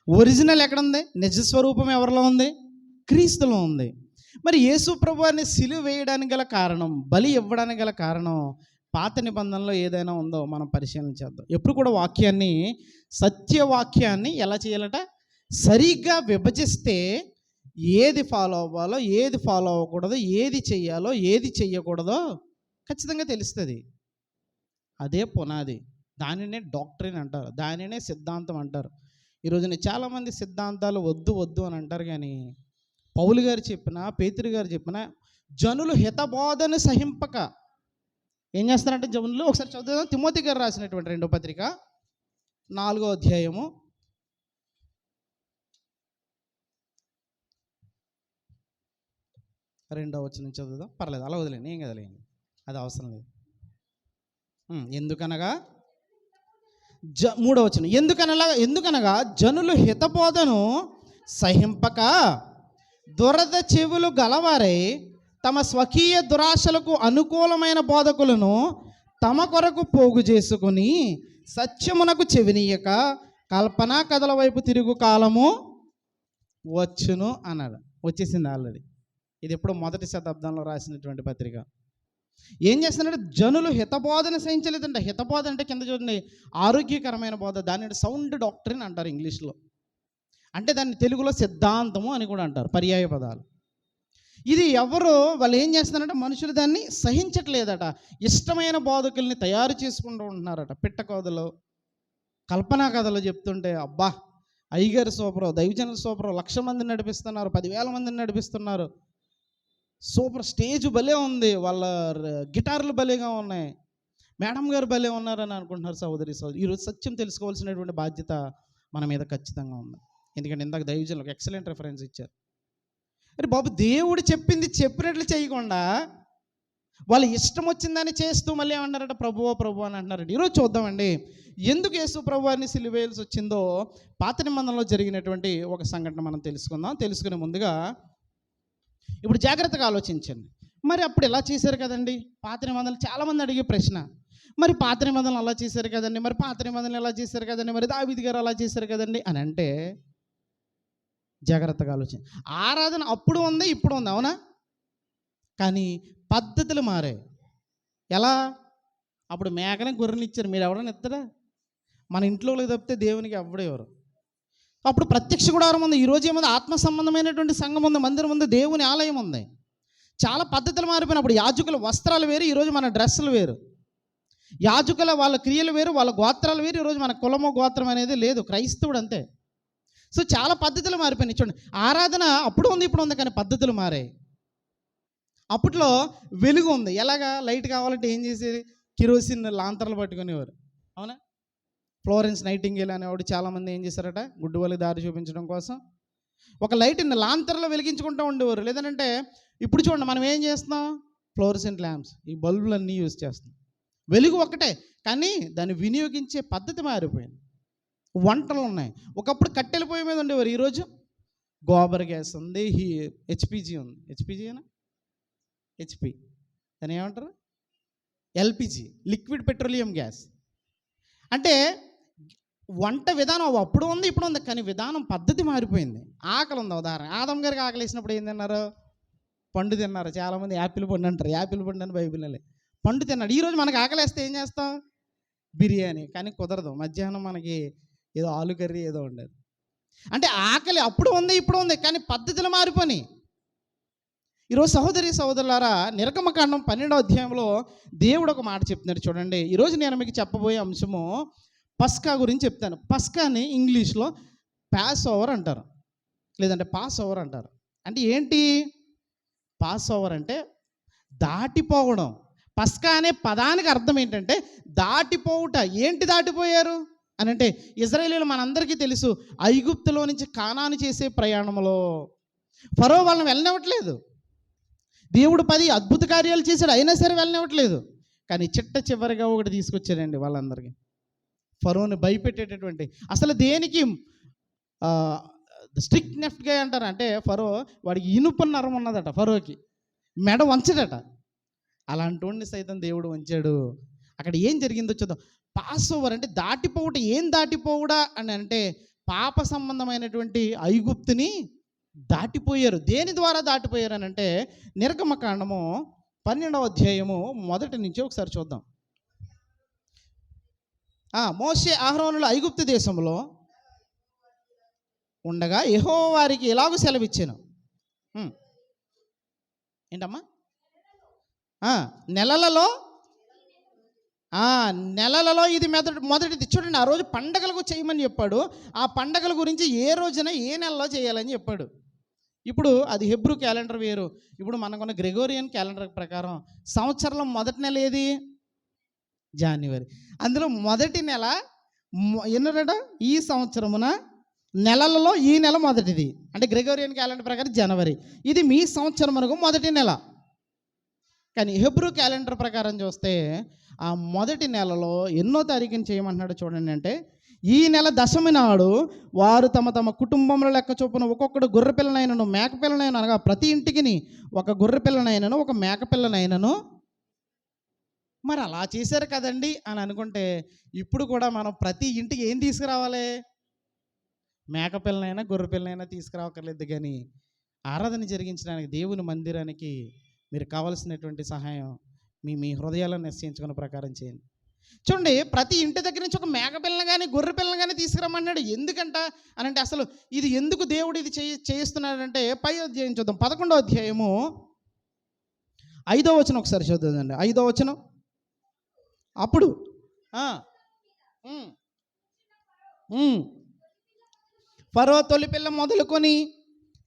Original ఎక్కడుంది? నిజస్వరూపం ఎవరిలో ఉంది? క్రీస్తులో ఉంది. మరి యేసు ప్రభువాన్ని సిలువ వేయడానికి గల కారణం, బలి ఇవ్వడానికి గల కారణం పాత నిబంధనలో ఏదైనా ఉందో మనం పరిశీలన చేద్దాం. ఎప్పుడు కూడా వాక్యాన్ని, సత్యవాక్యాన్ని ఎలా చేయాలట? సరిగ్గా విభజిస్తే ఏది ఫాలో అవ్వాలో, ఏది ఫాలో అవ్వకూడదో, ఏది చెయ్యాలో, ఏది చెయ్యకూడదో ఖచ్చితంగా తెలుస్తుంది. అదే పునాది. దానినే డాక్ట్రిన్ అంటారు, దానినే సిద్ధాంతం అంటారు. ఈరోజున చాలామంది సిద్ధాంతాలు వద్దు వద్దు అని అంటారు, కానీ పౌలు గారు చెప్పిన, పేతురు గారు చెప్పిన జనులు హితబోధను సహింపక ఏం చేస్తారంటే జనులు, ఒకసారి చదువుదాం. తిమోతి గారు రాసినటువంటి 2వ పత్రిక 4వ అధ్యాయము 2వ వచనం చదువుదాం. పర్లేదు, అలా వదిలేండి, ఏం కదలేండి, అది అవసరం లేదు. ఎందుకనగా 3వ వచనం, ఎందుకనగా జనులు హితబోధను సహింపక దురద చెవులు గలవారై తమ స్వకీయ దురాశలకు అనుకూలమైన బోధకులను తమ కొరకు పోగు చేసుకుని సత్యమునకు చెవినీయక కల్పనా కథల వైపు తిరుగు కాలము వచ్చును అన్నాడు. వచ్చేసింది ఆల్రెడీ. ఇది ఎప్పుడు 1వ శతాబ్దంలో రాసినటువంటి పత్రిక. ఏం చేస్తున్నాడు? జనులు హితబోధన సహించలేదంట. హితబోధ అంటే కింద చూడండి, ఆరోగ్యకరమైన బోధ. దాన్ని సౌండ్ డాక్ట్రిన్ అంటారు ఇంగ్లీష్లో. అంటే దాన్ని తెలుగులో సిద్ధాంతము అని కూడా అంటారు, పర్యాయ పదాలు. ఇది ఎవరు వాళ్ళు ఏం చేస్తున్నారంటే మనుషులు దాన్ని సహించట్లేదట. ఇష్టమైన బోధకుల్ని తయారు చేసుకుంటూ ఉంటున్నారట. పిట్ట కథలు, కల్పనా కథలు చెప్తుంటే అబ్బా అయ్యగారు సూపరు, దైవజనులు సూపరు, 1,00,000 మందిని నడిపిస్తున్నారు, 10,000 మందిని నడిపిస్తున్నారు, సూపర్ స్టేజ్ భలే ఉంది, వాళ్ళ గిటార్లు భలేగా ఉన్నాయి, మేడం గారు భలే ఉన్నారని అనుకుంటున్నారు. సోదరి ఈరోజు సత్యం తెలుసుకోవాల్సినటువంటి బాధ్యత మన మీద ఖచ్చితంగా ఉంది. ఎందుకంటే ఇందాక దైవజనులకు ఎక్సలెంట్ రెఫరెన్స్ ఇచ్చారు. అరే బాబు, దేవుడు చెప్పింది చెప్పినట్లు చేయకుండా వాళ్ళు ఇష్టం వచ్చిందని చేస్తూ మళ్ళీ ఏమన్నారట? ప్రభువో ప్రభు అని అంటున్నారండి. ఈరోజు చూద్దామండి, ఎందుకు యేసు ప్రభువాన్ని సిలువ వేయాల్సి వచ్చిందో పాత నిబంధనలో జరిగినటువంటి ఒక సంఘటన మనం తెలుసుకుందాం. తెలుసుకునే ముందుగా ఇప్పుడు జాగ్రత్తగా ఆలోచించండి. మరి అప్పుడు ఎలా చేశారు కదండి పాత నిబంధనలు? చాలామంది అడిగే ప్రశ్న, మరి పాత నిబంధనలు అలా చేశారు కదండి, మరి పాత నిబంధనలు ఎలా చేశారు కదండి, మరి దావీదు గారు అలా చేశారు కదండి అని అంటే జాగ్రత్తగా ఆలోచన. ఆరాధన అప్పుడు ఉంది, ఇప్పుడు ఉంది, అవునా? కానీ పద్ధతులు మారాయి. ఎలా? అప్పుడు మేకనే గొర్రెలు ఇచ్చారు, మీరు ఎవరైనా ఇస్తారా? మన ఇంట్లో తప్పితే దేవునికి ఎవడెవరు. అప్పుడు ప్రత్యక్ష గుడారం ఉంది, ఈరోజు ఏముంది? ఆత్మ సంబంధమైనటువంటి సంఘం ఉంది, మందిరం ఉంది, దేవుని ఆలయం ఉంది. చాలా పద్ధతులు మారిపోయినప్పుడు యాజకుల వస్త్రాలు వేరు, ఈరోజు మన డ్రెస్సులు వేరు. యాజకుల వాళ్ళ క్రియలు వేరు, వాళ్ళ గోత్రాలు వేరు. ఈరోజు మన కులమో గోత్రం అనేది లేదు, క్రైస్తవుడు అంతే. సో చాలా పద్ధతులు మారిపోయినాయి. చూడండి, ఆరాధన అప్పుడు ఉంది, ఇప్పుడు ఉంది, కానీ పద్ధతులు మారాయి. అప్పట్లో వెలుగు ఉంది. ఎలాగా? లైట్ కావాలంటే ఏం చేసేది? కిరోసిన్ లాంతర్లు పట్టుకునేవారు, అవునా? ఫ్లోరెన్స్ నైటింగేల్ అనేవాడు చాలామంది ఏం చేశారట? గుడ్డు వాళ్ళకి దారి చూపించడం కోసం ఒక లైట్ని లాంతర్లో వెలిగించుకుంటూ ఉండేవారు. లేదంటే ఇప్పుడు చూడండి, మనం ఏం చేస్తున్నాం? ఫ్లోరెసెంట్ ల్యాంప్స్, ఈ బల్బులన్నీ యూజ్ చేస్తున్నాం. వెలుగు ఒక్కటే, కానీ దాన్ని వినియోగించే పద్ధతి మారిపోయింది. వంటలు ఉన్నాయి. ఒకప్పుడు కట్టెల పొయ్యి మీద ఉండేవారు, ఈరోజు గోబర్ గ్యాస్ ఉంది, హెచ్పిజి ఉంది. హెచ్పిజినా? హెచ్పి దాన్ని ఏమంటారు? LPG, liquid petroleum gas. అంటే వంట విధానం అప్పుడు ఉంది, ఇప్పుడు ఉంది, కానీ విధానం పద్ధతి మారిపోయింది. ఆకలి ఉంది. ఉదాహరణ, ఆదం గారికి ఆకలి వేసినప్పుడు ఏం తిన్నారు? పండు తిన్నారు. చాలామంది యాపిల్ పండు అంటారు, యాపిల్ పండు అని బైబిల్లో పండు తిన్నాడు. ఈరోజు మనకు ఆకలి వేస్తే ఏం చేస్తాం? బిర్యానీ. కానీ కుదరదు, మధ్యాహ్నం మనకి ఏదో ఆలు కర్రీ ఏదో ఉండదు. అంటే ఆకలి అప్పుడు ఉంది, ఇప్పుడు ఉంది, కానీ పద్ధతులు మారిపోయి. ఈరోజు సహోదరి సహోదరులారా, నిర్గమకాండం 12వ అధ్యాయంలో దేవుడు ఒక మాట చెప్తున్నాడు. చూడండి, ఈరోజు నేను మీకు చెప్పబోయే అంశము పస్కా గురించి చెప్తాను. పస్కాని ఇంగ్లీష్లో పాస్ ఓవర్ అంటారు, లేదంటే పాస్ ఓవర్ అంటారు. అంటే ఏంటి? పాస్ ఓవర్ అంటే దాటిపోవడం. పస్కా అనే పదానికి అర్థం ఏంటంటే దాటిపోవుట. ఏంటి దాటిపోయారు అని అంటే, ఇజ్రాయేలీలు మనందరికీ తెలుసు, ఐగుప్తులో నుంచి కానాను చేసే ప్రయాణంలో ఫరో వాళ్ళని వెళ్ళనివ్వట్లేదు. దేవుడు 10 అద్భుత కార్యాలు చేశాడు, అయినా సరే వెళ్ళనివ్వట్లేదు. కానీ చిట్ట చివరిగా ఒకటి తీసుకొచ్చాడండి వాళ్ళందరికీ, ఫరోని భయపెట్టేటటువంటి. అసలు దేనికి స్ట్రిక్ట్ నెఫ్ట్గా అంటారు అంటే, ఫరో వాడికి ఇనుప నరం ఉన్నదట, ఫరోకి మెడ వంచడట. అలాంటి సైతం దేవుడు వంచాడు. అక్కడ ఏం జరిగిందో చూద్దాం. పాస్ ఓవర్ అంటే దాటిపోవుట. ఏం దాటిపోవుడా అని అంటే పాప సంబంధమైనటువంటి ఐగుప్తుని దాటిపోయారు. దేని ద్వారా దాటిపోయారు అని అంటే నిర్గమకాండము 12వ అధ్యాయము మొదటి నుంచి ఒకసారి చూద్దాం. మోషే అహరోనులు ఐగుప్తు దేశంలో ఉండగా యెహోవా వారికి ఎలాగూ సెలవిచ్చాను. ఏంటమ్మా? నెలలలో ఇది మొదటిది. చూడండి, ఆ రోజు పండగలకు చేయమని చెప్పాడు. ఆ పండగల గురించి ఏ రోజున ఏ నెలలో చేయాలని చెప్పాడు. ఇప్పుడు అది హెబ్రూ క్యాలెండర్ వేరు. ఇప్పుడు మనకున్న గ్రెగోరియన్ క్యాలెండర్ ప్రకారం సంవత్సరంలో మొదటి నెల ఏది? జనవరి. అందులో మొదటి నెల ఎన్నరట? ఈ సంవత్సరమున నెలలలో ఈ నెల మొదటిది. అంటే గ్రెగోరియన్ క్యాలెండర్ ప్రకారం జనవరి. ఇది మీ సంవత్సరమునకు మొదటి నెల. కానీ హెబ్రూ క్యాలెండర్ ప్రకారం చూస్తే ఆ మొదటి నెలలో ఎన్నో తారీఖుని చేయమంటున్నాడు చూడండి. అంటే ఈ నెల దశమి నాడు వారు తమ తమ కుటుంబంలో లెక్క చొప్పున ఒక్కొక్కడు గొర్రెపిల్లనైనను మేకపిల్లనైనా, అనగా ప్రతి ఇంటికి ఒక గొర్రెపిల్లనైనను ఒక మేకపిల్లనైనను. మరి అలా చేశారు కదండి అని అనుకుంటే ఇప్పుడు కూడా మనం ప్రతి ఇంటికి ఏం తీసుకురావాలి? మేకపిల్లనైనా గొర్రెపిల్లనైనా తీసుకురావక్కర్లేదు. కానీ ఆరాధన జరిగించడానికి దేవుని మందిరానికి మీరు కావలసినటువంటి సహాయం మీ హృదయాలను నిశ్చయించుకున్న ప్రకారం చేయండి. చూడండి, ప్రతి ఇంటి దగ్గర నుంచి ఒక మేకపిల్లని కానీ గొర్రెపిల్లని కానీ తీసుకురమ్మన్నాడు. ఎందుకంట అని అంటే అసలు ఇది ఎందుకు దేవుడు ఇది చేస్తున్నాడంటే పై అధ్యాయం చూద్దాం. 11వ అధ్యాయము 5వ వచనం ఒకసారి చూద్దామండి. 5వ వచనం. అప్పుడు ఫరో తొలిపిల్ల మొదలుకొని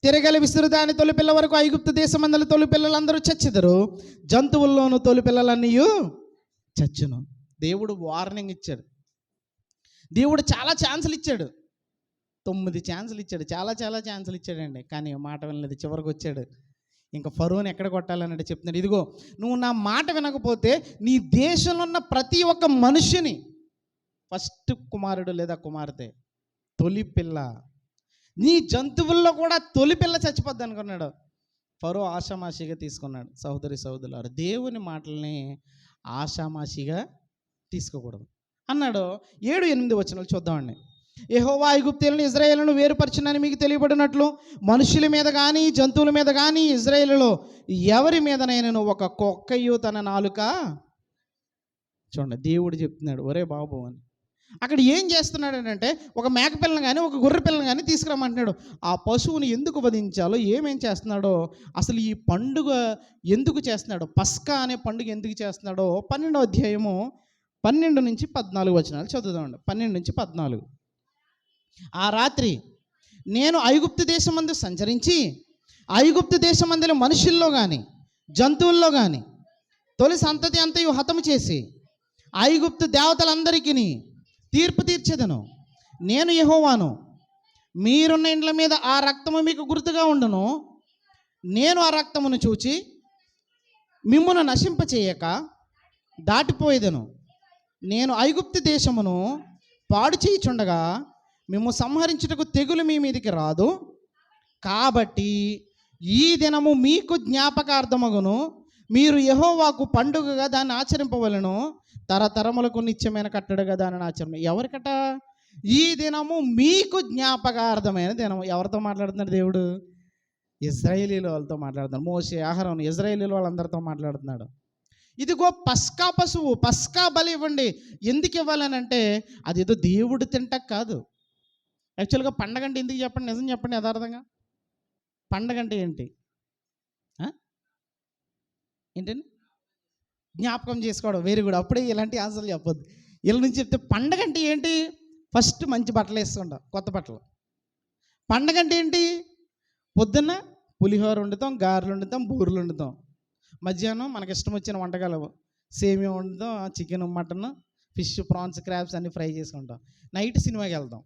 తిరగల విసురు దాని తొలిపిల్ల వరకు ఐగుప్తు దేశమందలి తొలిపిల్లలందరూ చచ్చెదరు, జంతువుల్లోనూ తొలిపిల్లలన్నీ చచ్చును. దేవుడు వార్నింగ్ ఇచ్చాడు. దేవుడు చాలా ఛాన్సులు ఇచ్చాడు. 9 ఛాన్సులు ఇచ్చాడు. చాలా ఛాన్సులు ఇచ్చాడండి. కానీ మాట వినలేదు. చివరికి వచ్చాడు. ఇంకా ఫరోని ఎక్కడ కొట్టాలన్నట్టు చెప్తున్నాడు. ఇదిగో, నువ్వు నా మాట వినకపోతే నీ దేశంలో ఉన్న ప్రతి ఒక్క మనిషిని, ఫస్ట్ కుమారుడు లేదా కుమార్తె, తొలిపిల్ల, నీ జంతువుల్లో కూడా తొలిపిల్ల చచ్చిపోద్ది అనుకున్నాడు. ఫరో ఆషామాషిగా తీసుకున్నాడు. సహోదరులారా, దేవుని మాటల్ని ఆషామాషిగా తీసుకోకూడదు అన్నాడు. 7-8 వచనాలు చూద్దామండి. యెహోవా ఐగుప్తీయులను ఇశ్రాయేలును వేరుపరచునని మీకు తెలియబడినట్లు మనుషుల మీద కానీ జంతువుల మీద కానీ ఇశ్రాయేలులో ఎవరి మీదనైనా ఒక కుక్కయు తన నాలుక. చూడండి, దేవుడు చెప్తున్నాడు, ఒరే బాబు అని. అక్కడ ఏం చేస్తున్నాడు అంటే ఒక మేకపిల్లని కానీ ఒక గొర్రె పిల్లని కానీ తీసుకురమ్మంటున్నాడు. ఆ పశువుని ఎందుకు వధించాలో, ఏమేం చేస్తున్నాడో, అసలు ఈ పండుగ ఎందుకు చేస్తున్నాడో, పస్కా అనే పండుగ ఎందుకు చేస్తున్నాడో 12వ అధ్యాయము 12 నుంచి 14 వచనాలు చదువుదామండి. 12 నుంచి 14. ఆ రాత్రి నేను ఐగుప్తు దేశమందు సంచరించి ఐగుప్తు దేశమందుల మనుషుల్లో కానీ జంతువుల్లో కానీ తొలి సంతతి అంతయు హతము చేసి ఐగుప్తు దేవతలందరికీ తీర్పు తీర్చెదను. నేను యెహోవాను. మీరున్న ఇండ్ల మీద ఆ రక్తము మీకు గుర్తుగా ఉండును. నేను ఆ రక్తమును చూచి మిమ్మును నశింపచేయక దాటిపోయేదను. నేను ఐగుప్తు దేశమును పాడు చేయుచుండగా మేము సంహరించుటకు తెగులు మీ మీదికి రాదు. కాబట్టి ఈ దినము మీకు జ్ఞాపకార్థమగును. మీరు యెహోవాకు పండుగగా దాన్ని ఆచరింపవలను. తరతరములకు నిత్యమైన కట్టడగా దానిని ఆచరణ. ఎవరికట? ఈ దినము మీకు జ్ఞాపకార్థమైన దినము. ఎవరితో మాట్లాడుతున్నాడు దేవుడు? ఇశ్రాయేలీల వాళ్ళతో మాట్లాడుతున్నాడు. మోషే, అహరోను, ఇశ్రాయేలీల వాళ్ళందరితో మాట్లాడుతున్నాడు. ఇదిగో పస్కా పశువు, పస్కా బలి ఇవ్వండి. ఎందుకు ఇవ్వాలని అంటే అది ఏదో దేవుడు తింటకు కాదు. యాక్చువల్గా పండగ అంటే ఎందుకు చెప్పండి, నిజం చెప్పండి యథార్థంగా. పండగ అంటే ఏంటి? ఏంటండి? జ్ఞాపకం చేసుకోవడం. Very good. అప్పుడే ఇలాంటి ఆన్సర్లు చెప్పొద్దు. వీళ్ళ నుంచి చెప్తే పండగ అంటే ఏంటి? ఫస్ట్ మంచి బట్టలు వేసుకుంటాం, కొత్త బట్టలు. పండగ అంటే ఏంటి? పొద్దున్న పులిహోర వండుతాం, గారెలు వండుతాం, బూరెలు వండుతాం. మధ్యాహ్నం మనకి ఇష్టం వచ్చిన వంటకాలు, సేమియా వండుతాం, chicken, mutton, fish, prawns, crabs అన్నీ ఫ్రై చేసుకుంటాం. నైట్ సినిమాకి వెళ్తాం,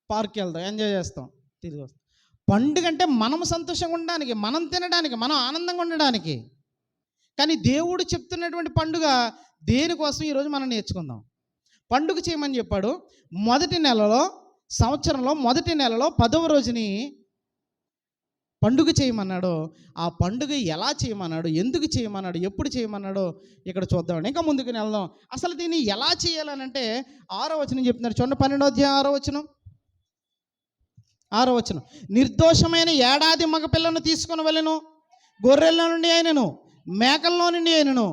పార్క్కి వెళ్తాం, ఎంజాయ్ చేస్తాం, తిరిగి వస్తాం. పండుగ అంటే మనం సంతోషంగా ఉండడానికి, మనం తినడానికి, మనం ఆనందంగా ఉండడానికి. కానీ దేవుడు చెప్తున్నటువంటి పండుగ దేనికోసం ఈరోజు మనం నేర్చుకుందాం. పండుగ చేయమని చెప్పాడు. మొదటి నెలలో, సంవత్సరంలో మొదటి నెలలో 10వ రోజుని పండుగ చేయమన్నాడు. ఆ పండుగ ఎలా చేయమన్నాడు, ఎందుకు చేయమన్నాడు, ఎప్పుడు చేయమన్నాడో ఇక్కడ చూద్దామండి. ఇంకా ముందుకు వెళ్దాం. అసలు దీన్ని ఎలా చేయాలనంటే 6వ వచనం చెప్తున్నారు చూడండి. 12వ అధ్యాయం 6వ వచనం. 6వ వచనం, నిర్దోషమైన ఏడాది మగపిల్లను తీసుకుని వెళ్ళను, గొర్రెల నుండి అయినను మేకల్లో నుండి అయినను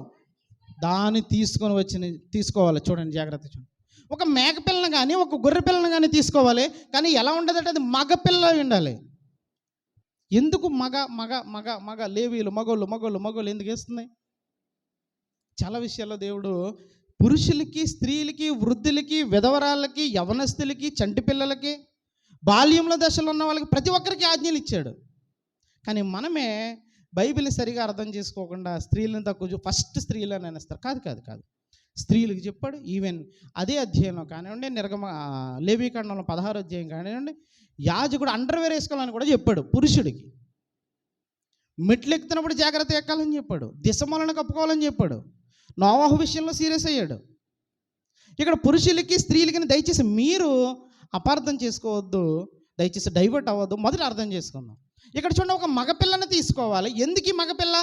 దాన్ని తీసుకోవాలి. చూడండి, జాగ్రత్త చూడండి. ఒక మేక పిల్లను కానీ ఒక గొర్రె పిల్లను కానీ తీసుకోవాలి, కానీ ఎలా ఉండదంటే అది మగపిల్ల ఉండాలి. ఎందుకు మగ మగ మగ మగ లేవీలు మగోళ్ళు ఎందుకు వేస్తున్నాయి? చాలా విషయాల్లో దేవుడు పురుషులకి, స్త్రీలకి, వృద్ధులకి, విధవరాళ్ళకి, యవనస్తులకి, చంటి పిల్లలకి, బాల్యంలో దశలో ఉన్న వాళ్ళకి ప్రతి ఒక్కరికి ఆజ్ఞలు ఇచ్చాడు. కానీ మనమే బైబిల్ని సరిగా అర్థం చేసుకోకుండా స్త్రీలను తక్కువ, ఫస్ట్ స్త్రీలను అనేస్తారు. కాదు, స్త్రీలకు చెప్పాడు. ఈవెన్ అదే అధ్యాయంలో కానివ్వండి, లేవీకాండంలో 16వ అధ్యాయం కానివ్వండి, యాజకుడు అండర్వేర్ వేసుకోవాలని కూడా చెప్పాడు. పురుషుడికి మెట్లు ఎక్కుతున్నప్పుడు జాగ్రత్త ఎక్కాలని చెప్పాడు. దిశమలను కప్పుకోవాలని చెప్పాడు. నోవాహు విషయంలో సీరియస్ అయ్యాడు. ఇక్కడ పురుషులకి, స్త్రీలకి దయచేసి మీరు అపార్థం చేసుకోవద్దు, దయచేసి డైవర్ట్ అవ్వద్దు. మొదట అర్థం చేసుకుందాం. ఇక్కడ చూడండి, ఒక మగపిల్లని తీసుకోవాలి. ఎందుకు ఈ మగపిల్ల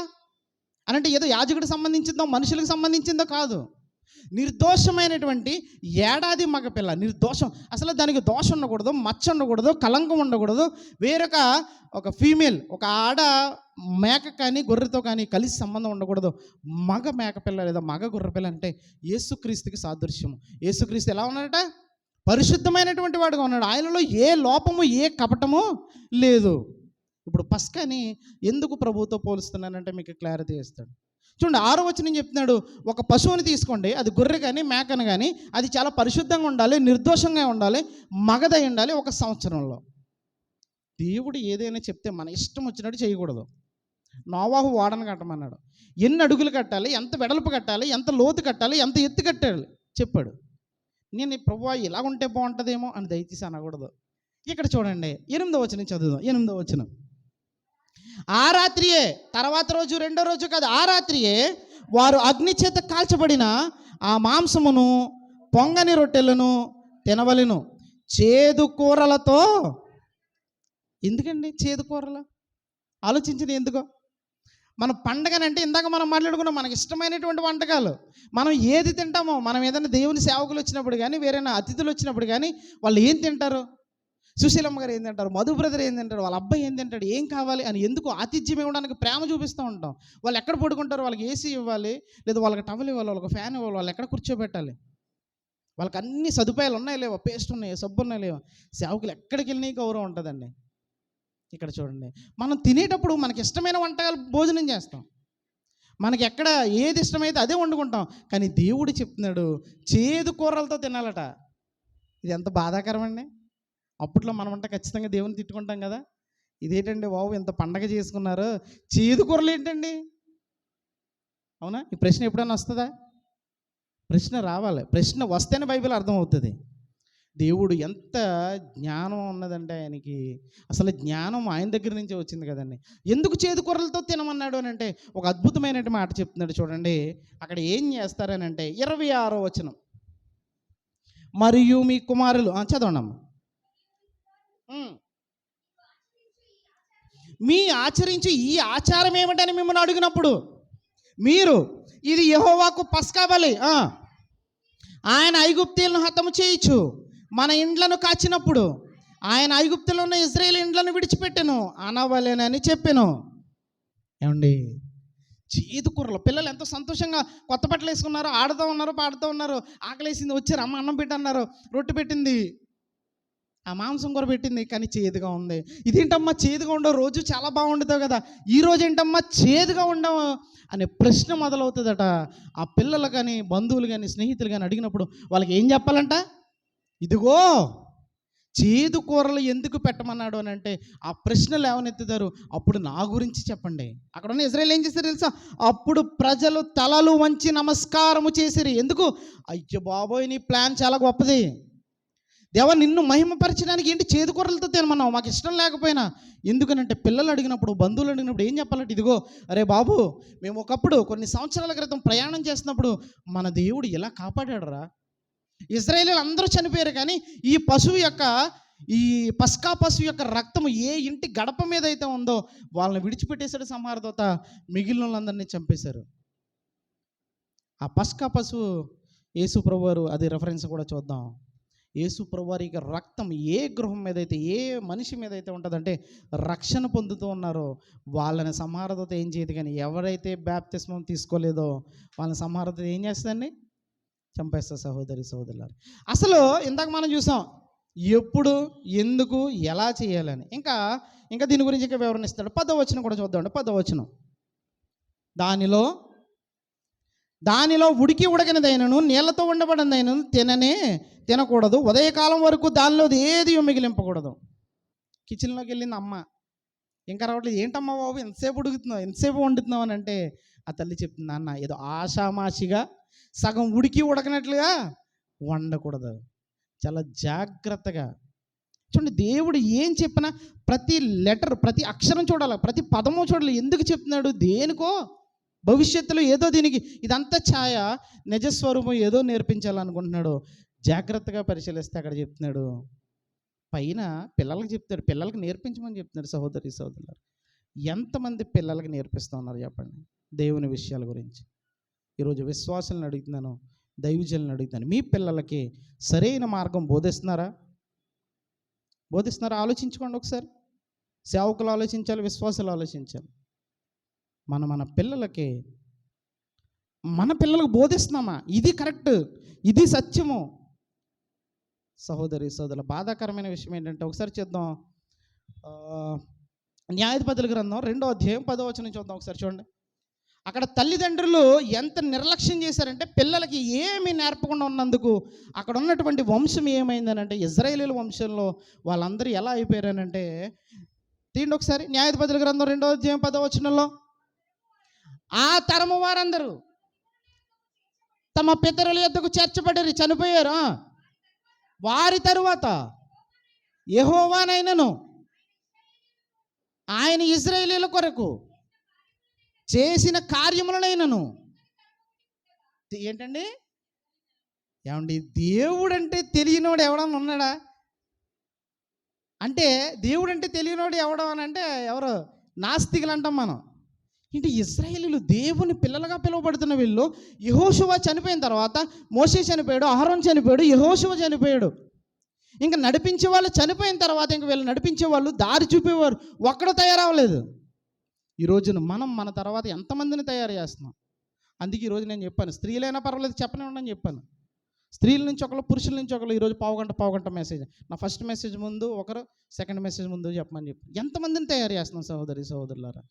అనంటే ఏదో యాజకుడికి సంబంధించిందో మనుషులకు సంబంధించిందో కాదు. నిర్దోషమైనటువంటి ఏడాది మగపిల్ల, నిర్దోషం. అసలు దానికి దోషం ఉండకూడదు, మచ్చ ఉండకూడదు, కలంకం ఉండకూడదు. వేరొక ఒక ఫీమేల్, ఒక ఆడ మేక కానీ గొర్రెతో కానీ కలిసి సంబంధం ఉండకూడదు. మగ మేకపిల్ల లేదా మగ గొర్రెపిల్ల అంటే యేసుక్రీస్తుకి సాదృశ్యము. యేసుక్రీస్తు ఎలా ఉన్నాడట? పరిశుద్ధమైనటువంటి వాడుగా ఉన్నాడు. ఆయనలో ఏ లోపము, ఏ కపటము లేదు. ఇప్పుడు పస్కాని ఎందుకు ప్రభువుతో పోలుస్తున్నానంటే మీకు క్లారిటీ ఇస్తాడు. చూడండి, 6వ వచనం చెప్తున్నాడు, ఒక పశువుని తీసుకోండి, అది గొర్రె కానీ మేకను కానీ, అది చాలా పరిశుద్ధంగా ఉండాలి, నిర్దోషంగా ఉండాలి, మగదై ఉండాలి. 1 సంవత్సరంలో దేవుడు ఏదైనా చెప్తే మన ఇష్టం వచ్చినట్టు చేయకూడదు. నోవాహు ఓడను కట్టమన్నాడు. ఎన్ని అడుగులు కట్టాలి, ఎంత వెడల్పు కట్టాలి, ఎంత లోతు కట్టాలి, ఎంత ఎత్తు కట్టాలి చెప్పాడు. నేను ప్రభువా ఇలా ఉంటే బాగుంటుందేమో అని దయచేసి అనకూడదు. ఇక్కడ చూడండి, 8వ వచనం చదువుదాం. 8వ వచనం, ఆ రాత్రియే, తర్వాత రోజు, రెండో రోజు కాదు, ఆ రాత్రియే వారు అగ్ని చేత కాల్చబడిన ఆ మాంసమును, పొంగని రొట్టెలను తినవలెను, చేదు కూరలతో. ఎందుకండి చేదు కూరలు? ఆలోచించింది ఎందుకో. మన పండగనంటే ఇందాక మనం మాట్లాడుకున్నాం, మనకి ఇష్టమైనటువంటి వంటకాలు మనం ఏది తింటామో, మనం ఏదైనా దేవుని సేవకులు వచ్చినప్పుడు కానీ, వేరైనా అతిథులు వచ్చినప్పుడు కానీ వాళ్ళు ఏం తింటారు? సుశీలమ్మ గారు ఏం తింటారు, మధు బ్రదర్ ఏం తింటారు, వాళ్ళ అబ్బాయి ఏం తింటాడు, ఏం కావాలి అని ఎందుకు ఆతిథ్యం ఇవ్వడానికి ప్రేమ చూపిస్తూ ఉంటాం. వాళ్ళు ఎక్కడ పడుకుంటారు, వాళ్ళకి ఏసీ ఇవ్వాలి, లేదా వాళ్ళకి టవల్ ఇవ్వాలి, వాళ్ళకి ఫ్యాన్ ఇవ్వాలి, వాళ్ళు ఎక్కడ కూర్చోబెట్టాలి, వాళ్ళకి అన్ని సదుపాయాలు ఉన్నాయి లేవా, పేస్ట్ ఉన్నాయి, సబ్బు ఉన్నాయి లేవా, సేవకులు ఎక్కడికి వెళ్ళినా గౌరవం ఉంటుందండి. ఇక్కడ చూడండి, మనం తినేటప్పుడు మనకి ఇష్టమైన వంటకాలు భోజనం చేస్తాం, మనకి ఎక్కడ ఏది ఇష్టమైతే అదే వండుకుంటాం. కానీ దేవుడు చెప్తున్నాడు చేదు కూరలతో తినాలట. ఇది ఎంత బాధాకరం అండి. అప్పట్లో మనమంటే ఖచ్చితంగా దేవుని తిట్టుకుంటాం కదా, ఇదేంటండి బాబు ఎంత పండగ చేసుకున్నారు, చేదు కూరలు ఏంటండి? అవునా? ఈ ప్రశ్న ఎప్పుడైనా వస్తుందా? ప్రశ్న రావాలి. ప్రశ్న వస్తేనే బైబిల్ అర్థమవుతుంది. దేవుడు ఎంత జ్ఞానం ఉన్నదంటే ఆయనకి, అసలు జ్ఞానం ఆయన దగ్గర నుంచే వచ్చింది కదండి. ఎందుకు చేదు కూరలతో తినమన్నాడు అని అంటే ఒక అద్భుతమైన మాట చెప్తున్నాడు. చూడండి, అక్కడ ఏం చేస్తారని అంటే 26వ వచనం, మరియు మీ కుమారులు, చదవండమ్మా. మీ ఆచరించి ఈ ఆచారం ఏమిటని మిమ్మల్ని అడిగినప్పుడు మీరు, ఇది యెహోవాకు పస్కా బలి, ఆయన ఐగుప్తీయులను హతము చేయొచ్చు, మన ఇండ్లను కాచినప్పుడు ఆయన ఐగుప్తులో ఉన్న ఇశ్రాయేలు ఇండ్లను విడిచిపెట్టెను అనవలెనని చెప్పెను. ఏమండి, చేదు కూరలు. పిల్లలు ఎంతో సంతోషంగా కొత్త బట్టలు వేసుకున్నారు, ఆడుతూ ఉన్నారు, పాడుతూ ఉన్నారు, ఆకలేసింది, వచ్చారు, అమ్మ అన్నం పెట్టన్నారు, రొట్టె పెట్టింది, ఆ మాంసం కూర పెట్టింది, కానీ చేదుగా ఉంది. ఇదేంటమ్మా చేదుగా ఉండవు, రోజు చాలా బాగుండుతావు కదా, ఈరోజు ఏంటమ్మా చేదుగా ఉండవు అనే ప్రశ్న మొదలవుతుందట. ఆ పిల్లలు కానీ, బంధువులు కానీ, స్నేహితులు కానీ అడిగినప్పుడు వాళ్ళకి ఏం చెప్పాలంట? ఇదిగో చేదు కూరలు ఎందుకు పెట్టమన్నాడు అని అంటే ఆ ప్రశ్నలు ఏమనెత్తుతారు? అప్పుడు నా గురించి చెప్పండి. అక్కడ ఉన్న ఇశ్రాయేలు ఏం చేశారు తెలుసా? అప్పుడు ప్రజలు తలలు వంచి నమస్కారము చేసిరి. ఎందుకు? అయ్యో బాబోయ్, నీ ప్లాన్ చాలా గొప్పది దేవా, నిన్ను మహిమపరచడానికి ఏంటి చేదు కూరలతో తినమన్నావు, మాకు ఇష్టం లేకపోయినా. ఎందుకనంటే పిల్లలు అడిగినప్పుడు, బంధువులు అడిగినప్పుడు ఏం చెప్పాలంటే, ఇదిగో అరే బాబు, మేము ఒకప్పుడు కొన్ని సంవత్సరాల క్రితం ప్రయాణం చేస్తున్నప్పుడు మన దేవుడు ఇలా కాపాడాడురా. ఇశ్రాయేలీయులు అందరూ చనిపోయారు, కానీ ఈ పశువు యొక్క, ఈ పస్కా పశువు యొక్క రక్తము ఏ ఇంటి గడప మీద అయితే ఉందో వాళ్ళని విడిచిపెట్టేశాడు సంహారదూత, మిగిలిన వాళ్ళందరినీ చంపేశారు. ఆ పస్కా పశువు యేసు ప్రభువారు, అది రెఫరెన్స్ కూడా చూద్దాం. యేసు ప్రభువారి యొక్క రక్తం ఏ గృహం మీద అయితే, ఏ మనిషి మీద అయితే ఉంటుందంటే రక్షణ పొందుతూ ఉన్నారో వాళ్ళని సంహారత ఏం చేయదు. కానీ ఎవరైతే బాప్తిస్మం తీసుకోలేదో వాళ్ళని సంహారత ఏం చేస్తుందండి? చంపేస్తా. సహోదరి సహోదరులారా, అసలు ఇందాక మనం చూసాం ఎప్పుడు, ఎందుకు, ఎలా చేయాలని. ఇంకా దీని గురించి ఇంకా వివరణ ఇస్తాడు. 10వ వచనం కూడా చూద్దామండి. 10వ వచనం, దానిలో ఉడికి ఉడకనిదైనను నీళ్లతో ఉండబడినదైనను తినకూడదు. ఉదయకాలం వరకు దానిలో ఏది మిగిలింపకూడదు. కిచెన్లోకి వెళ్ళింది అమ్మ, ఇంకా రావట్లేదు. ఏంటమ్మా బాబు ఎంతసేపు ఉడుకుతున్నావు, ఎంతసేపు వండుతున్నావు అని అంటే ఆ తల్లి చెప్తుంది, నాన్న ఏదో ఆషామాషిగా సగం ఉడికి ఉడకనట్లుగా వండకూడదు, చాలా జాగ్రత్తగా చూడండి. దేవుడు ఏం చెప్పినా ప్రతి లెటర్, ప్రతి అక్షరం చూడాలి, ప్రతి పదము చూడాలి. ఎందుకు చెప్తున్నాడు? దేనికో, భవిష్యత్తులో ఏదో దీనికి ఇదంతా ఛాయ, నిజస్వరూపం ఏదో నేర్పించాలనుకుంటున్నాడు. జాగ్రత్తగా పరిశీలిస్తే అక్కడ చెప్తున్నాడు, పైన పిల్లలకి చెప్తాడు, పిల్లలకి నేర్పించమని చెప్తున్నాడు. సహోదరి సహోదరులారా, ఎంతమంది పిల్లలకి నేర్పిస్తూ ఉన్నారు చెప్పండి దేవుని విషయాల గురించి? ఈరోజు విశ్వాసాలను అడుగుతున్నాను, దైవజనులను అడుగుతున్నాను, మీ పిల్లలకి సరైన మార్గం బోధిస్తున్నారా? ఆలోచించుకోండి ఒకసారి. సేవకులు ఆలోచించాలి, విశ్వాసాలు ఆలోచించాలి. మన పిల్లలకి బోధిస్తున్నామా? ఇది కరెక్ట్, ఇది సత్యము. సహోదరి సోదరుల బాధాకరమైన విషయం ఏంటంటే, ఒకసారి చూద్దాం, న్యాయాధిపతుల గ్రంథం 2వ అధ్యాయం 10వ వచనం చూద్దాం ఒకసారి. చూడండి, అక్కడ తల్లిదండ్రులు ఎంత నిర్లక్ష్యం చేశారంటే పిల్లలకి ఏమీ నేర్పకుండా ఉన్నందుకు అక్కడ ఉన్నటువంటి వంశం ఏమైందనంటే, ఇజ్రాయేలీల వంశంలో వాళ్ళందరూ ఎలా అయిపోయారనంటే, తీయండి ఒకసారి న్యాయాధిపతుల గ్రంథం 2వ అధ్యాయం 10వ వచనంలో, ఆ తరము వారందరూ తమ పితరుల యొద్దకు చేర్చబడ్డారు, చనిపోయారు. వారి తరువాత యెహోవానైనను ఆయన ఇశ్రాయేలీయుల కొరకు చేసిన కార్యములనైనను. ఏంటండి? ఏమండి, దేవుడు అంటే తెలియనోడు ఎవడన్నా ఉన్నాడా? అంటే దేవుడు అంటే తెలియనోడు ఎవడం అని అంటే ఎవరు? నాస్తికులు అంటాం మనం. ఏంటి, ఇశ్రాయేలీయులు దేవుని పిల్లలుగా పిలువబడుతున్న వీళ్ళు యెహోషువ చనిపోయిన తర్వాత మోషే చనిపోయాడు, అహరోన్ చనిపోయాడు, యెహోషువ చనిపోయాడు. ఇంకా నడిపించే వాళ్ళు చనిపోయిన తర్వాత ఇంక వీళ్ళు నడిపించే వాళ్ళు, దారి చూపేవారు ఒక్కడూ తయారవ్వలేదు. ఈ రోజున మనం మన తర్వాత ఎంతమందిని తయారు చేస్తున్నాం? అందుకే ఈరోజు నేను చెప్పాను, స్త్రీలైనా పర్వాలేదు చెప్పనివ్వండి అని చెప్పాను. స్త్రీల నుంచి ఒకరు, పురుషుల నుంచి ఒకరు. ఈరోజు పావుగంట మెసేజ్, నా ఫస్ట్ మెసేజ్ ముందు ఒకరు, సెకండ్ మెసేజ్ ముందు చెప్పమని చెప్పి ఎంతమందిని తయారు చేస్తున్నాం సహోదరి సహోదరులారా?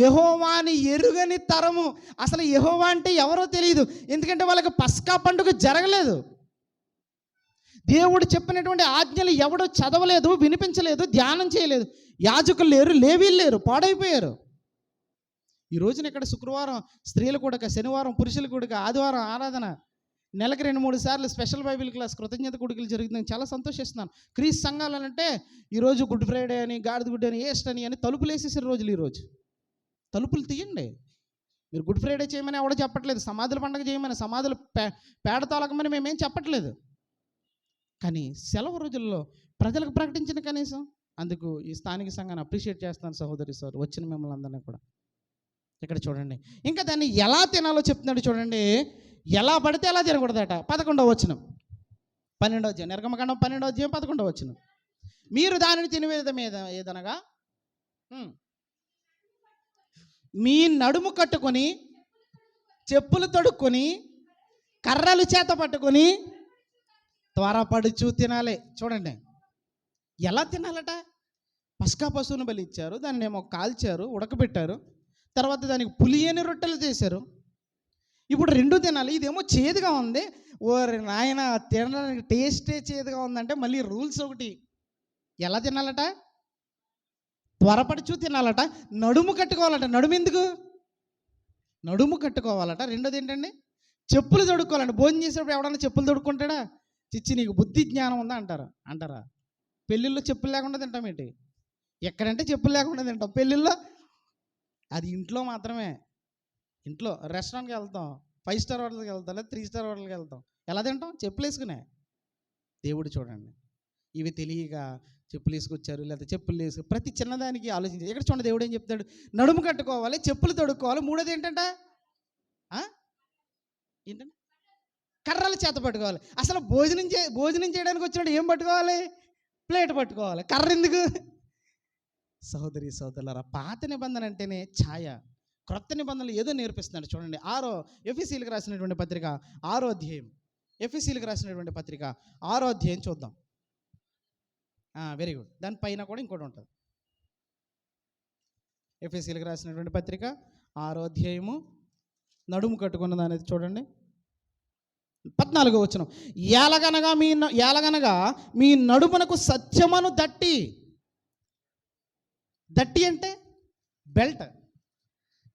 యెహోవాని ఎరుగని తరము. అసలు యెహోవా అంటే ఎవరో తెలియదు, ఎందుకంటే వాళ్ళకి పస్కా పండుగ జరగలేదు. దేవుడు చెప్పినటువంటి ఆజ్ఞలు ఎవడో చదవలేదు, వినిపించలేదు, ధ్యానం చేయలేదు. యాజకులు లేరు, లేవీలు లేరు, పాడైపోయారు. ఈ రోజున ఇక్కడ శుక్రవారం స్త్రీల కూడక, శనివారం పురుషుల కూడక, ఆదివారం ఆరాధన, నెలకు 2-3 సార్లు స్పెషల్ బైబిల్ క్లాస్, కృతజ్ఞత కూడికలు జరుగుతుంది. చాలా సంతోషిస్తున్నాను. క్రీస్తు సంఘాలు అంటే ఈరోజు గుడ్ ఫ్రైడే అని, గాడిద గుడ్ అని, ఈస్ట్ అని తలుపులు వేసేసిన రోజులు. ఈరోజు తలుపులు తీయండి. మీరు గుడ్ ఫ్రైడే చేయమని ఎవడో చెప్పట్లేదు, సమాధుల పండుగ చేయమని, సమాధులు పేడ తోలకమని మేమేం చెప్పట్లేదు. కానీ సెలవు రోజుల్లో ప్రజలకు ప్రకటించిన కనీసం. అందుకు ఈ స్థానిక సంఘాన్ని అప్రిషియేట్ చేస్తాను సహోదరి సార్, వచ్చిన మిమ్మల్ని అందరినీ కూడా. ఇక్కడ చూడండి, ఇంకా దాన్ని ఎలా తినాలో చెప్తున్నాడు చూడండి. ఎలా పడితే ఎలా తినకూడదట. 11వ వచనం, 12వ అధ్యాయం, నిర్గమకాండం 12వ అధ్యాయం 11వ వచనం, మీరు దానిని తినేది మీద ఏదనగా మీ నడుము కట్టుకొని, చెప్పులు తొడుక్కొని, కర్రలు చేత పట్టుకొని త్వరపడుచు తినాలి. చూడండి ఎలా తినాలట. పస్కా పశువును బలి ఇచ్చారు, దాన్ని ఏమో కాల్చారు, ఉడకబెట్టారు, తర్వాత దానికి పులియని రొట్టెలు చేశారు. ఇప్పుడు 2 తినాలి. ఇదేమో చేదుగా ఉంది. ఓరి నాయన, తినడానికి టేస్టే చేదుగా ఉందంటే మళ్ళీ రూల్స్ ఒకటి. ఎలా తినాలట? త్వరపడుచు తినాలట. నడుము కట్టుకోవాలట. నడుము ఎందుకు? నడుము కట్టుకోవాలట. 2వది ఏంటండి? చెప్పులు తొడుక్కోవాలండి. భోజనం చేసేటప్పుడు ఎవడన్నా చెప్పులు తొడుక్కుంటాడా? చిచ్చి నీకు బుద్ధి జ్ఞానం ఉందా అంటారా? పెళ్ళిళ్ళు చెప్పులు లేకుండా తింటాం ఏంటి? ఎక్కడంటే చెప్పులు లేకుండా తింటాం. పెళ్ళిళ్ళలో అది ఇంట్లో మాత్రమే. ఇంట్లో రెస్టారెంట్కి వెళ్తాం, 5 స్టార్ హోటల్కి వెళ్తాం, లేదా 3 స్టార్ హోటల్కి వెళ్తాం. ఎలా తింటాం? చెప్పులు వేసుకునే. దేవుడు చూడండి, ఇవి తెలియక చెప్పులు వేసుకొచ్చారు, లేకపోతే చెప్పులు వేసుకు ప్రతి చిన్నదానికి ఆలోచించారు. ఇక్కడ చూడండి, దేవుడు ఏం చెప్తాడు? నడుము కట్టుకోవాలి, చెప్పులు తొడుక్కోవాలి. 3వది ఏంటంటే కర్రలు చేత పట్టుకోవాలి. అసలు భోజనం చేయడానికి వచ్చినప్పుడు ఏం పట్టుకోవాలి? ప్లేట్ పట్టుకోవాలి. కర్ర ఎందుకు? సహోదరి సహోదరులారా, పాత నిబంధన అంటేనే ఛాయ, క్రొత్త నిబంధనలు ఏదో నేర్పిస్తున్నాడు. చూడండి, ఎఫెసీయులకు రాసినటువంటి పత్రిక 6వ అధ్యాయం. ఎఫెసీయులకు రాసినటువంటి పత్రిక 6వ అధ్యాయం చూద్దాం. Very good. దానిపైన కూడా ఇంకోటి ఉంటుంది. ఎఫెసీయులకు రాసినటువంటి పత్రిక 6వ అధ్యాయము, నడుము కట్టుకున్నది అనేది చూడండి. 14వ వచనం. ఏలగనగా మీ నడుమునకు సత్యమును దట్టి అంటే బెల్ట్.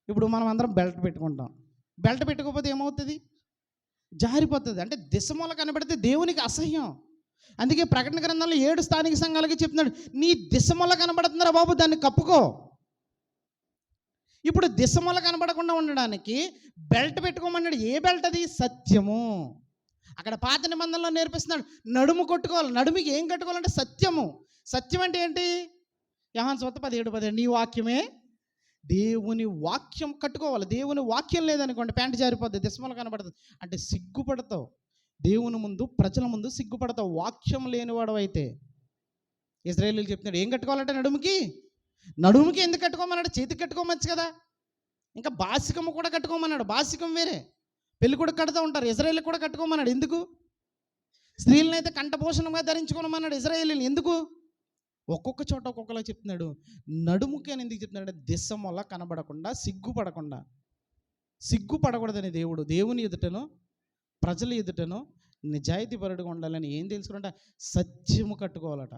ఇప్పుడు మనం అందరం బెల్ట్ పెట్టుకుంటాం. బెల్ట్ పెట్టుకోకపోతే ఏమవుతుంది? జారిపోతుంది. అంటే దిశమూల కనబడితే దేవునికి అసహ్యం. అందుకే ప్రకటన గ్రంథంలో 7 స్థానిక సంఘాలకి చెప్తున్నాడు, నీ దిశమూల కనబడుతుందిరా బాబు, దాన్ని కప్పుకో. ఇప్పుడు దిశమూల కనబడకుండా ఉండడానికి బెల్ట్ పెట్టుకోమన్నాడు. ఏ బెల్ట్ అది? సత్యము. అక్కడ పాత నిబంధనలో నేర్పిస్తున్నాడు, నడుము కొట్టుకోవాలి. నడుముకి ఏం కట్టుకోవాలంటే సత్యము. సత్యం అంటే ఏంటి? యోహాను సువార్త 17:17, నీ వాక్యమే. దేవుని వాక్యం కట్టుకోవాలి. దేవుని వాక్యం లేదనుకోండి, ప్యాంటు జారిపోద్ది, దిశమూల కనబడుతుంది. అంటే సిగ్గుపడతావు, దేవుని ముందు, ప్రజల ముందు సిగ్గుపడతావు వాక్యం లేనివాడు అయితే. ఇశ్రాయేలీయులు చెప్తున్నాడు, ఏం కట్టుకోవాలంటే నడుముకి ఎందుకు కట్టుకోమన్నాడు? చేతికి కట్టుకోమచ్చు కదా. ఇంకా బాసికము కూడా కట్టుకోమన్నాడు. బాసికం వేరే, పెళ్ళి కూడా కడుతూ ఉంటారు. ఇశ్రాయేలు కూడా కట్టుకోమన్నాడు. ఎందుకు? స్త్రీలను అయితే కంఠభూషణంగా ధరించుకోమన్నాడు ఇశ్రాయేలీయులు. ఎందుకు? ఒక్కొక్క చోట ఒక్కొక్కలా చెప్తున్నాడు. నడుముకి అని ఎందుకు చెప్తున్నాడు? దిశమూల కనబడకుండా, సిగ్గుపడకూడదని దేవుని ఎదుటను, ప్రజల ఎదుటను నిజాయితీపరుడుగా ఉండాలని ఏం తెలుసుకుంటా? సత్యము కట్టుకోవాలట,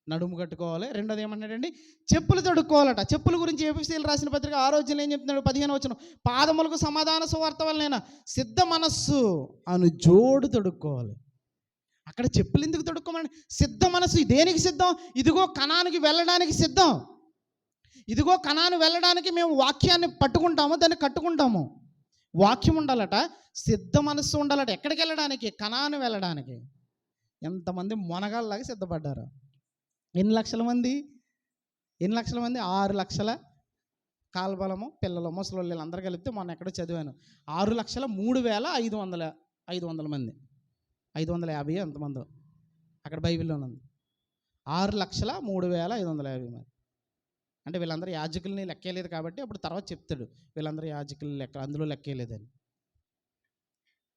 నడుము కట్టుకోవాలి. రెండోది ఏమన్నాడండి? చెప్పులు తొడుక్కోవాలట. చెప్పుల గురించి ఎఫెసీయులకు రాసిన పత్రిక 6వ అధ్యాయం ఏం చెప్తున్నాడు? 15వ వచనం. పాదములకు సమాధాన సువార్త వలన సిద్ధ మనస్సు అను జోడు తొడుక్కోవాలి. అక్కడ చెప్పులు ఎందుకు తొడుక్కోమని? సిద్ధ మనసు. దేనికి సిద్ధం? ఇదిగో కనానుకి వెళ్ళడానికి సిద్ధం. ఇదిగో కనాను వెళ్ళడానికి మేము వాక్యాన్ని పట్టుకుంటాము, దాన్ని కట్టుకుంటాము. వాక్యం ఉండాలట, సిద్ధ మనస్సు ఉండాలట. ఎక్కడికి వెళ్ళడానికి? కనాను వెళ్ళడానికి. ఎంతమంది మొనగాళ్ళలాగా సిద్ధపడ్డారు? ఎన్ని లక్షల మంది? 6 లక్షల కాల్బలము, పిల్లలు, ముసలి అందరూ కలిపితే మొన్న ఎక్కడో చదివాను, 6,03,500 మంది. 550 ఎంతమందో అక్కడ బైబిల్లో ఉంది. 6,03,550 మంది. అంటే వీళ్ళందరూ యాజకుల్ని లెక్కేయలేదు కాబట్టి అప్పుడు తర్వాత చెప్తాడు, వీళ్ళందరూ యాజకులు లెక్క, అందులో లెక్కేయలేదని.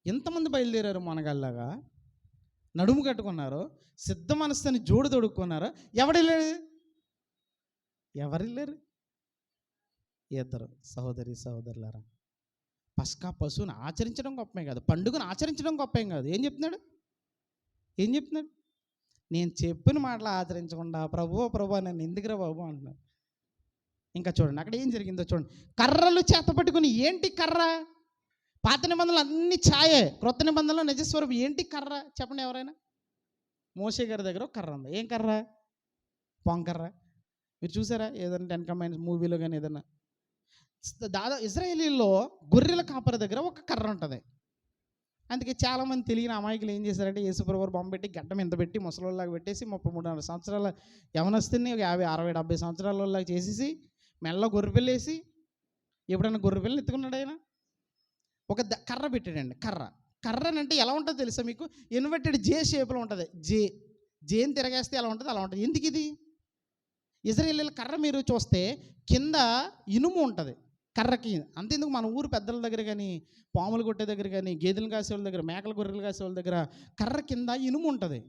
ఎంతమంది బయలుదేరారు మనగాళ్ళలాగా? నడుము కట్టుకున్నారు, సిద్ధ మనస్సుని జోడు తొడుక్కున్నారు. ఎవరిల్లేరు? ఇద్దరు. సహోదరులారా, పస్కా పశువుని ఆచరించడం గొప్పే కాదు, పండుగను ఆచరించడం గొప్పేం కాదు. ఏం చెప్తున్నాడు? నేను చెప్పిన మాటలు ఆచరించకుండా ప్రభు నన్ను ఎందుకురా బాబు అంటున్నాడు. ఇంకా చూడండి అక్కడ ఏం జరిగిందో చూడండి. కర్రలు చేత పట్టుకుని. ఏంటి కర్ర? పాత నిబంధనలు అన్ని ఛాయే, క్రొత్త నిబంధనలో నిజస్వరూపం. ఏంటి కర్ర చెప్పండి ఎవరైనా? మోషే గారి దగ్గర ఒక కర్ర ఉంది. ఏం కర్ర? పొంకర్ర. మీరు చూసారా ఏదైనా 10 కమాండ్స్ మూవీలో కానీ ఏదైనా? ఇశ్రాయేలీల్లో గొర్రెల కాపరి దగ్గర ఒక కర్ర ఉంటుంది. అందుకే చాలామంది తెలియని అమాయకులు ఏం చేశారంటే, యేసుప్రభువు బొమ్మ పెట్టి గడ్డం ఎంత పెట్టి ముసలోళ్ళలాగా పెట్టేసి 33 సంవత్సరాల యవనస్తుని 50, 60, 70 సంవత్సరాలలాగా చేసేసి మెల్ల గొర్రెపిల్లేసి, ఎప్పుడైనా గొర్రెపిల్లని ఎత్తుకున్నాడు ఆయన? ఒక కర్ర పెట్టాడండి. కర్ర అంటే ఎలా ఉంటుందో తెలుసా మీకు? ఇన్వర్టెడ్ జే షేప్లో ఉంటుంది. జేని తిరగేస్తే ఎలా ఉంటుంది. ఎందుకు ఇది? ఇశ్రాయేలీయుల కర్ర మీరు చూస్తే కింద ఇనుము ఉంటుంది కర్రకి. అంతేందుకు మన ఊరు పెద్దల దగ్గర కానీ, పాములు కొట్టే దగ్గర కానీ, గేదెలు కాసే వాళ్ళ దగ్గర, మేకల గొర్రెలు కాసే వాళ్ళ దగ్గర కర్ర కింద ఇనుము ఉంటుంది.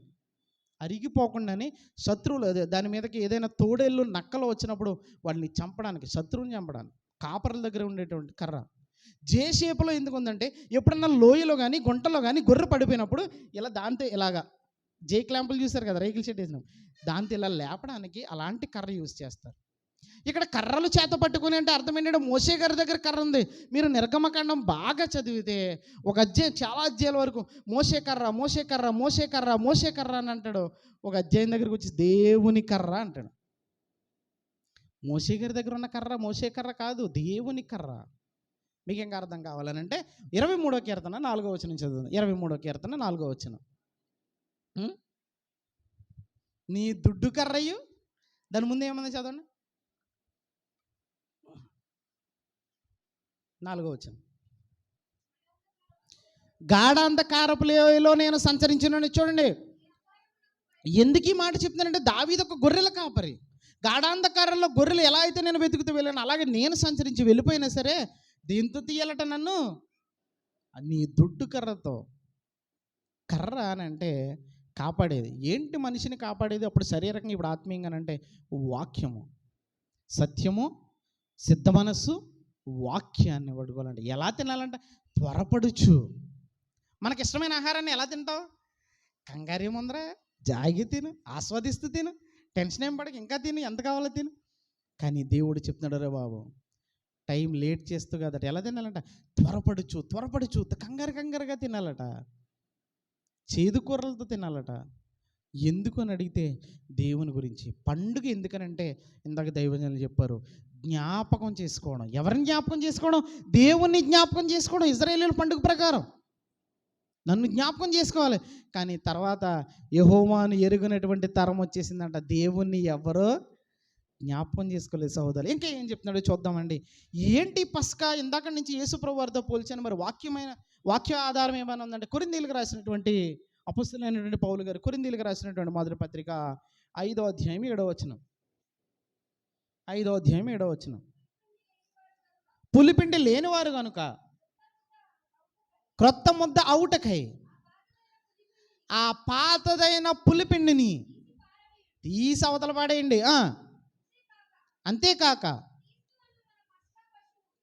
అరిగిపోకుండానే శత్రువులు దాని మీదకి ఏదైనా తోడేళ్ళు, నక్కలు వచ్చినప్పుడు వాటిని చంపడానికి, శత్రువుని చంపడానికి కాపర్ల దగ్గర ఉండేటువంటి కర్ర. జే షేప్లో ఎందుకు ఉందంటే, ఎప్పుడన్నా లోయలో కానీ గుంటలో కానీ గొర్రె పడిపోయినప్పుడు ఇలా దాంతో ఇలాగా జే క్లాంపులు చూస్తారు కదా, రేకుల షెడ్ వేసినప్పుడు, దాంతో ఇలా లేపడానికి అలాంటి కర్ర యూజ్ చేస్తారు. ఇక్కడ కర్రలు చేత పట్టుకుని అంటే అర్థం ఏంటంటే, మోషే గారి దగ్గర కర్ర ఉంది. మీరు నిర్గమకాండం బాగా చదివితే ఒక అధ్యాయం, చాలా అధ్యాయాల వరకు మోషే కర్ర అని అంటాడు. ఒక అధ్యాయం దగ్గరికి వచ్చి దేవుని కర్ర అంటాడు. మోషే గారి దగ్గర ఉన్న కర్ర మోషే కర్ర కాదు, దేవుని కర్ర. మీకు ఇంకా అర్థం కావాలనంటే 23వ కీర్తన 4వ వచనం చదువుతుంది. 23వ కీర్తన 4వ వచనం. నీ దుడ్డు కర్రయ్యు, దాని ముందు ఏమన్నా చదవండి. 4వ వచనం. గాఢాంధకారపు లోయలో నేను సంచరించినని. చూడండి, ఎందుకు ఈ మాట చెప్తున్నానంటే, దావీదు ఒక గొర్రెల కాపరి. గాఢాంధకారంలో గొర్రెలు ఎలా అయితే నేను వెతుకుతూ వెళ్ళాను, అలాగే నేను సంచరించి వెళ్ళిపోయినా సరే దీంతో తీయాలట నన్ను, నీ దుడ్డు కర్రతో. కర్ర అని అంటే కాపాడేది. ఏంటి మనిషిని కాపాడేది అప్పుడు శరీరకంగా, ఇప్పుడు ఆత్మీయంగా అంటే వాక్యము, సత్యము, సిద్ధ మనస్సు, వాక్యాన్ని పట్టుకోవాలంటే ఎలా తినాలంట? త్వరపడుచు. మనకి ఇష్టమైన ఆహారాన్ని ఎలా తింటావు? కంగారేముందరా, జాగి తిను, ఆస్వాదిస్తూ తిను, టెన్షన్ ఏం పడక ఇంకా తిను, ఎంత కావాలో తిను. కానీ దేవుడు చెప్తున్నాడు, రే బాబు టైం లేట్ చేస్తూ కదట. ఎలా తినాలంట? త్వరపడుచు కంగారుగా తినాలట. చేదు కూరలతో తినాలట. ఎందుకు అని అడిగితే దేవుని గురించి. పండుగ ఎందుకనంటే ఇందాక దైవజనులు చెప్పారు, జ్ఞాపకం చేసుకోవడం. ఎవరిని జ్ఞాపకం చేసుకోవడం? దేవుణ్ణి జ్ఞాపకం చేసుకోవడం. ఇశ్రాయేలీయుల పండుగ ప్రకారం నన్ను జ్ఞాపకం చేసుకోవాలి. కానీ తర్వాత యెహోవాను ఎరుగనటువంటి తరం వచ్చేసిందంట. దేవుణ్ణి ఎవరో జ్ఞాపకం చేసుకోలేదు సహోదరులు. ఇంకా ఏం చెప్తున్నాడో చూద్దామండి. ఏంటి పస్కా? ఇందాక నుంచి యేసుప్రభు వారితో పోల్చాను. మరి వాక్య ఆధారం ఏమైనా ఉందంటే, కొరింథీయులకు రాసినటువంటి అపొస్తలుడైనటువంటి పౌలు గారు కొరింథీయులకు రాసినటువంటి మొదటి పత్రిక 5వ అధ్యాయం 7వ వచనం. 5వ అధ్యాయం 7వ వచనం. పులిపిండి లేనివారు కనుక క్రొత్త ముద్ద అవుటకై ఆ పాతదైన పులిపిండిని తీసి అవతల పాడేయండి. అంతేకాక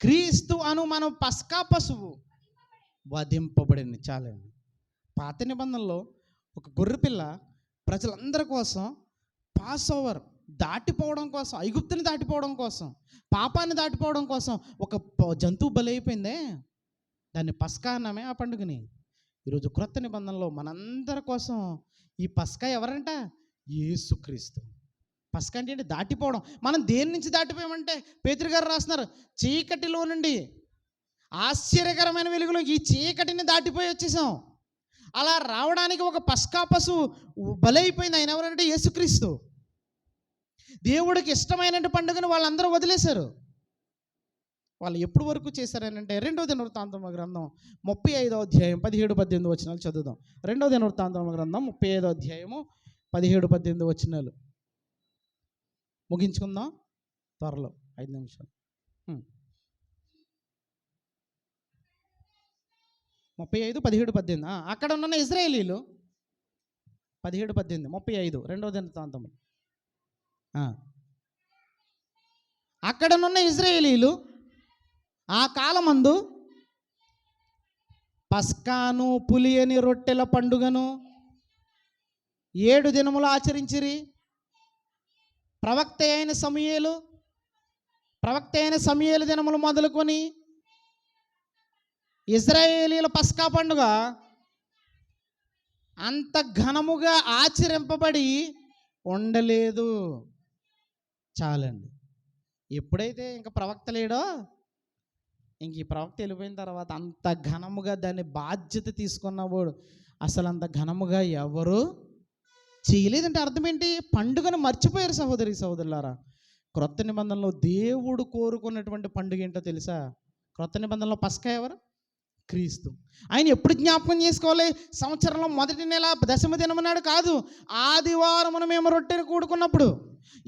క్రీస్తు అను మనం పస్కా పశువు వధింపబడింది. చాలండి. పాత నిబంధనలో ఒక గొర్రెపిల్ల ప్రజలందరి కోసం పాస్ ఓవర్ దాటిపోవడం కోసం, ఐగుప్తుని దాటిపోవడం కోసం, పాపాన్ని దాటిపోవడం కోసం ఒక జంతువు బలైపోయిందే, దాన్ని పస్కా అన్నామే ఆ పండుగని. ఈరోజు క్రొత్త నిబంధనలో మనందరి కోసం ఈ పస్కా ఎవరంట? యేసుక్రీస్తు. పస్కా అంటే ఏంటి? దాటిపోవడం. మనం దేని నుంచి దాటిపోయామంటే, పేతురు గారు రాస్తున్నారు, చీకటిలో నుండి ఆశ్చర్యకరమైన వెలుగులో ఈ చీకటిని దాటిపోయి వచ్చేసాం. అలా రావడానికి ఒక పస్కా పశువు బలైపోయింది. ఆయన ఎవరంటే యేసుక్రీస్తు. దేవుడికి ఇష్టమైన పండుగను వాళ్ళందరూ వదిలేశారు. వాళ్ళు ఎప్పుడు వరకు చేశారనంటే, 2వ దినవృత్తాంతముల గ్రంథం 35వ అధ్యాయం 17-18 వచనాలు చదువుదాం. 2వ దినవృత్తాంతముల గ్రంథం 35వ అధ్యాయము 17-18 వచనాలు ముగించుకుందాం త్వరలో, 5 నిమిషాలు. 35-17-18. అక్కడ ఉన్న ఇశ్రాయేలీయులు 17-18 35 2వ దినవృత్తాంతము. అక్కడనున్న ఇశ్రాయేలీయులు ఆ కాలమందు పస్కాను పులియని రొట్టెల పండుగను 7 దినములు ఆచరించిరి. ప్రవక్త అయిన సమూయేలు దినములు మొదలుకొని ఇశ్రాయేలీయుల పస్కా పండుగ అంత ఘనముగా ఆచరింపబడి ఉండలేదు. చాలండి. ఎప్పుడైతే ఇంకా ప్రవక్త లేడో, ఇంక ఈ ప్రవక్త వెళ్ళిపోయిన తర్వాత అంత ఘనముగా దాన్ని బాధ్యత తీసుకున్నవాడు అసలు అంత ఘనముగా ఎవరు చేయలేదంటే అర్థం ఏంటి? పండుగను మర్చిపోయారు సహోదరులారా. క్రొత్త నిబంధనలో దేవుడు కోరుకున్నటువంటి పండుగ ఏంటో తెలుసా? క్రొత్త నిబంధనలో పస్కా ఎవరు? క్రీస్తు. ఆయన ఎప్పుడు జ్ఞాపకం చేసుకోవాలి? సంవత్సరంలో మొదటి నెల 10వ దినం నాడు కాదు, ఆదివారమున మేము రొట్టెను కూడుకున్నప్పుడు.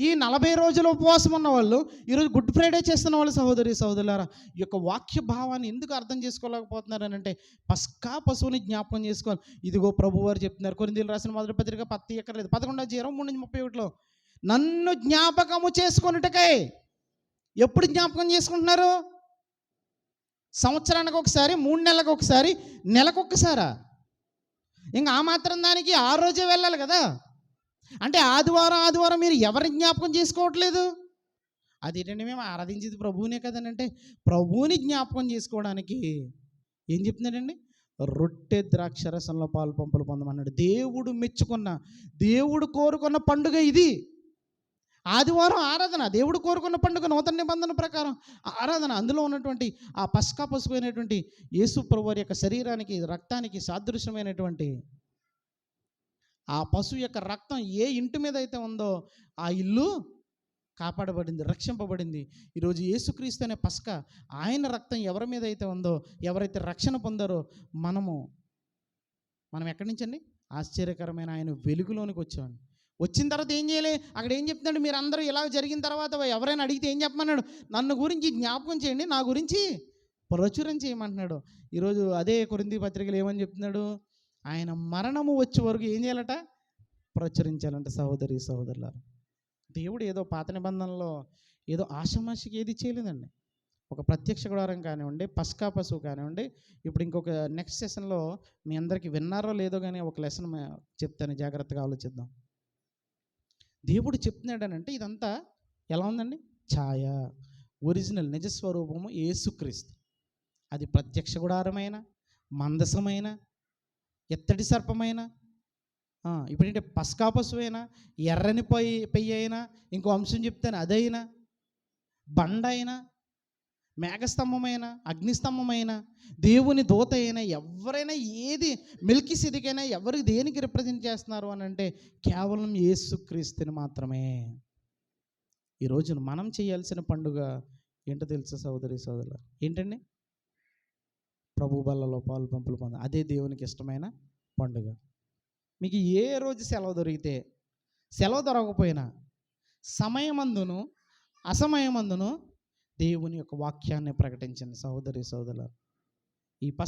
ఈ 40 రోజులు ఉపవాసం ఉన్న వాళ్ళు ఈరోజు గుడ్ ఫ్రైడే చేస్తున్న వాళ్ళు సహోదరులారా, ఈ యొక్క వాక్య భావాన్ని ఎందుకు అర్థం చేసుకోలేకపోతున్నారు అని అంటే, పస్కా పశువుని జ్ఞాపకం చేసుకోవాలి. ఇదిగో ప్రభు వారు చెప్తున్నారు, కొరింథీయులకు రాసిన మొదటి పత్రిక 11:23-31లో, నన్ను జ్ఞాపకము చేసుకొనుటకై. ఎప్పుడు జ్ఞాపకం చేసుకుంటున్నారు? సంవత్సరానికి ఒకసారి, 3 నెలలకు ఒకసారి, నెలకొకసారా? ఇంకా ఆ మాత్రం దానికి ఆ రోజే వెళ్ళాలి కదా. అంటే ఆదివారం మీరు ఎవరిని జ్ఞాపకం చేసుకోవట్లేదు? అదేంటండి, మేము ఆరాధించేది ప్రభువునే కదనంటే, ప్రభువుని జ్ఞాపకం చేసుకోవడానికి ఏం చెప్తున్నాడండి? రొట్టె ద్రాక్షరసంలో పాలు పంపులు పొందమన్నాడు. దేవుడు మెచ్చుకున్న, దేవుడు కోరుకున్న పండుగ ఇది. ఆదివారం ఆరాధన, దేవుడు కోరుకున్న పండుగ, నూతన నిబంధన ప్రకారం ఆరాధన. అందులో ఉన్నటువంటి ఆ పస్కా పసుపు అయినటువంటి యేసు ప్రభువారి యొక్క శరీరానికి, రక్తానికి సాదృశ్యమైనటువంటి ఆ పశువు యొక్క రక్తం ఏ ఇంటి మీద అయితే ఉందో ఆ ఇల్లు కాపాడబడింది, రక్షింపబడింది. ఈరోజు యేసుక్రీస్తు అనే పస్కా, ఆయన రక్తం ఎవరి మీద అయితే ఉందో, ఎవరైతే రక్షణ పొందారో, మనము మనం ఎక్కడి నుంచి అండి? ఆశ్చర్యకరమైన ఆయన వెలుగులోనికి వచ్చామండి. వచ్చిన తర్వాత ఏం చేయాలి? అక్కడ ఏం చెప్తున్నాడు? మీరు అందరూ ఇలా జరిగిన తర్వాత ఎవరైనా అడిగితే ఏం చెప్పమన్నాడు? నన్ను గురించి జ్ఞాపకం చేయండి, నా గురించి ప్రచురం చేయమంటున్నాడు. ఈరోజు అదే కొరింథీ పత్రికలు ఏమని చెప్తున్నాడు? ఆయన మరణము వచ్చే వరకు ఏం చేయాలట? ప్రచురించాలంట. సహోదరి సహోదరులారా, దేవుడు ఏదో పాత నిబంధనలో ఏదో ఆషామాషికి ఏది చేయలేదండి. ఒక ప్రత్యక్ష గుడారం కానివ్వండి, పస్కా పశువు కానివ్వండి, ఇప్పుడు ఇంకొక నెక్స్ట్ సెషన్లో మీ అందరికీ విన్నారో లేదో కానీ ఒక లెసన్ చెప్తాను, జాగ్రత్తగా ఆలోచిద్దాం. దేవుడు చెప్తున్నాడనంటే ఇదంతా ఎలా ఉందండి? ఛాయ, ఒరిజినల్ నిజస్వరూపము యేసుక్రీస్తు. అది ప్రత్యక్ష గుడారమైన, మందసమైన, ఎత్తడి సర్పమైన, ఇప్పుడంటే పస్కా పశువైనా, ఎర్రని పెయ్యి అయినా, ఇంకో అంశం చెప్తాను అదైనా, బండ అయినా, మేఘస్తంభమైన, అగ్నిస్తంభమైన, దేవుని దూత అయినా, ఎవరైనా ఏది మెల్కీసెదెకైనా ఎవరికి దేనికి రిప్రజెంట్ చేస్తున్నారు అని అంటే కేవలం యేసుక్రీస్తుని మాత్రమే. ఈరోజు మనం చేయాల్సిన పండుగ ఏంటో తెలుసా సహోదరి సహోదరులు? ఏంటండి? ప్రభు బల్లలో పాలు పంపులు పొంద, అదే దేవునికి ఇష్టమైన పండుగ. మీకు ఏ రోజు సెలవు దొరికితే, సెలవు దొరకకపోయినా సమయమందును అసమయమందును దేవుని యొక్క వాక్యాన్ని ప్రకటించండి సహోదరి సహోదరులు. ఈ